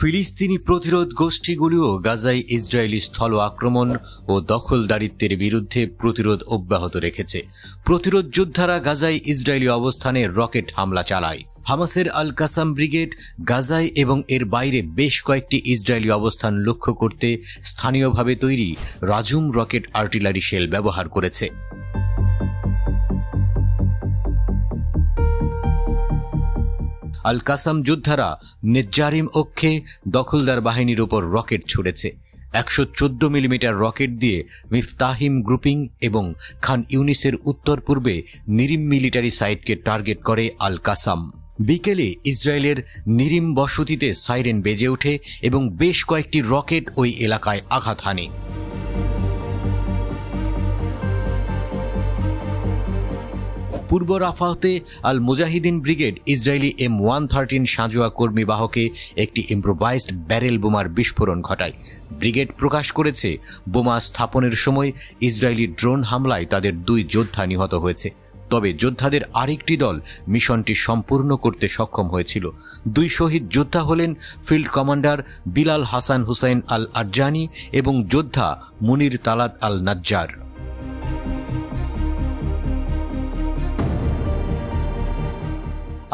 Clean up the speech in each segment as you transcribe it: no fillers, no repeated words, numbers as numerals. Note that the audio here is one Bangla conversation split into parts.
ফিলিস্তিনি প্রতিরোধ গোষ্ঠীগুলিও গাজায় ইসরায়েলি স্থল আক্রমণ ও দখলদারিত্বের বিরুদ্ধে প্রতিরোধ অব্যাহত রেখেছে। প্রতিরোধ যোদ্ধারা গাজায় ইসরায়েলি অবস্থানে রকেট হামলা চালায়। হামাসের আল কাসাম ব্রিগেড গাজায় এবং এর বাইরে বেশ কয়েকটি ইসরায়েলি অবস্থান লক্ষ্য করতে স্থানীয়ভাবে তৈরি রাজুম রকেট আর্টিলারি শেল ব্যবহার করেছে। আল কাসাম যোদ্ধারা নেজ্জারিম অক্ষে দখলদার বাহিনীর ওপর রকেট ছুড়েছে। 114 মিলিমিটার রকেট দিয়ে মিফতাহিম গ্রুপিং এবং খান ইউনিসের উত্তর পূর্বে নিরিম মিলিটারি সাইটকে টার্গেট করে আল কাসাম। বিকেলে ইসরায়েলের নিরিম বসতিতে সাইরেন বেজে ওঠে এবং বেশ কয়েকটি রকেট ওই এলাকায় আঘাত হানে। পূর্ব রাফাতে আল মুজাহিদিন ব্রিগেড ইসরায়েলি M113 সাঁজোয়া কর্মী বাহকে একটি ইম্প্রোভাইজড ব্যারেল বোমার বিস্ফোরণ ঘটায়। ব্রিগেড প্রকাশ করেছে, বোমা স্থাপনের সময় ইসরায়েলি ড্রোন হামলায় তাদের 2 যোদ্ধা নিহত হয়েছে। তবে যোদ্ধাদের আরেকটি দল মিশনটি সম্পূর্ণ করতে সক্ষম হয়েছিল। 2 শহীদ যোদ্ধা হলেন ফিল্ড কমান্ডার বিলাল হাসান হুসাইন আল আরজানি এবং যোদ্ধা মুনির তালাত আল নাজ্জার।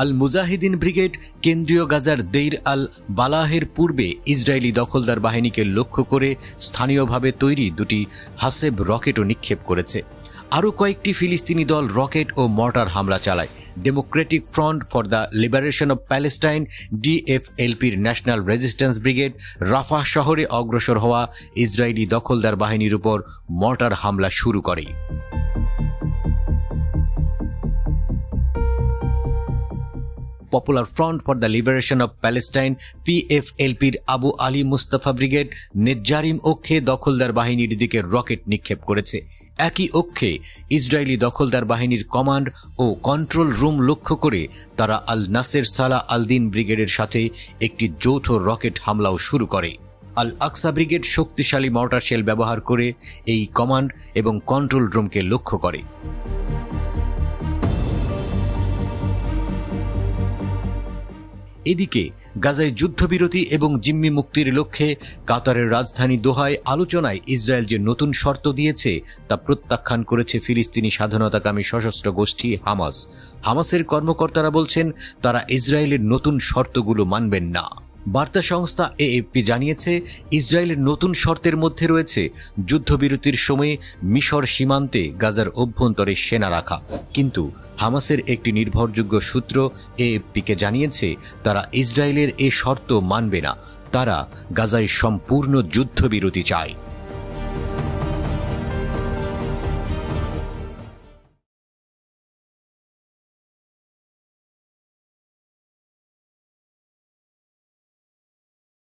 আল মুজাহিদিন ব্রিগেড কেন্দ্রীয় গাজার দেইর আল বালাহের পূর্বে ইসরায়েলি দখলদার বাহিনীকে লক্ষ্য করে স্থানীয়ভাবে তৈরি 2টি হাসেব রকেটও নিক্ষেপ করেছে। আরও কয়েকটি ফিলিস্তিনি দল রকেট ও মর্টার হামলা চালায়। Democratic Front for the Liberation of Palestine DFLPর ন্যাশনাল রেজিস্ট্যান্স ব্রিগেড রাফাহ শহরে অগ্রসর হওয়া ইসরায়েলি দখলদার বাহিনীর উপর মর্টার হামলা শুরু করে। Popular Front for the Liberation of Palestine PFLPর Abu Ali Mustafa Brigade Netzarim অক্ষে দখলদার বাহিনীর দিকে রকেট নিক্ষেপ করেছে। একই অক্ষে ইসরায়েলি দখলদার বাহিনীর কমান্ড ও কন্ট্রোল রুম লক্ষ্য করে তারা আল নাসের সালাহ আল দিন ব্রিগেডের সাথে একটি যৌথ রকেট হামলাও শুরু করে। আল আকসা ব্রিগেড শক্তিশালী মর্টার শেল ব্যবহার করে এই কমান্ড এবং কন্ট্রোল রুমকে লক্ষ্য করে। এদিকে গাজায় যুদ্ধবিরতি এবং জিম্মি মুক্তির লক্ষ্যে কাতারের রাজধানী দোহায় আলোচনায় ইসরায়েল যে নতুন শর্ত দিয়েছে তা প্রত্যাখ্যান করেছে ফিলিস্তিনি স্বাধীনতাকামী সশস্ত্র গোষ্ঠী হামাস। হামাসের কর্মকর্তারা বলছেন তারা ইসরায়েলের নতুন শর্তগুলো মানবেন না। বার্তা সংস্থা AFP জানিয়েছে, ইসরায়েলের নতুন শর্তের মধ্যে রয়েছে যুদ্ধবিরতির সময়ে মিশর সীমান্তে গাজার অভ্যন্তরে সেনা রাখা। কিন্তু হামাসের একটি নির্ভরযোগ্য সূত্র AFPকে জানিয়েছে তারা ইসরায়েলের এ শর্ত মানবে না। তারা গাজায় সম্পূর্ণ যুদ্ধবিরতি চায়।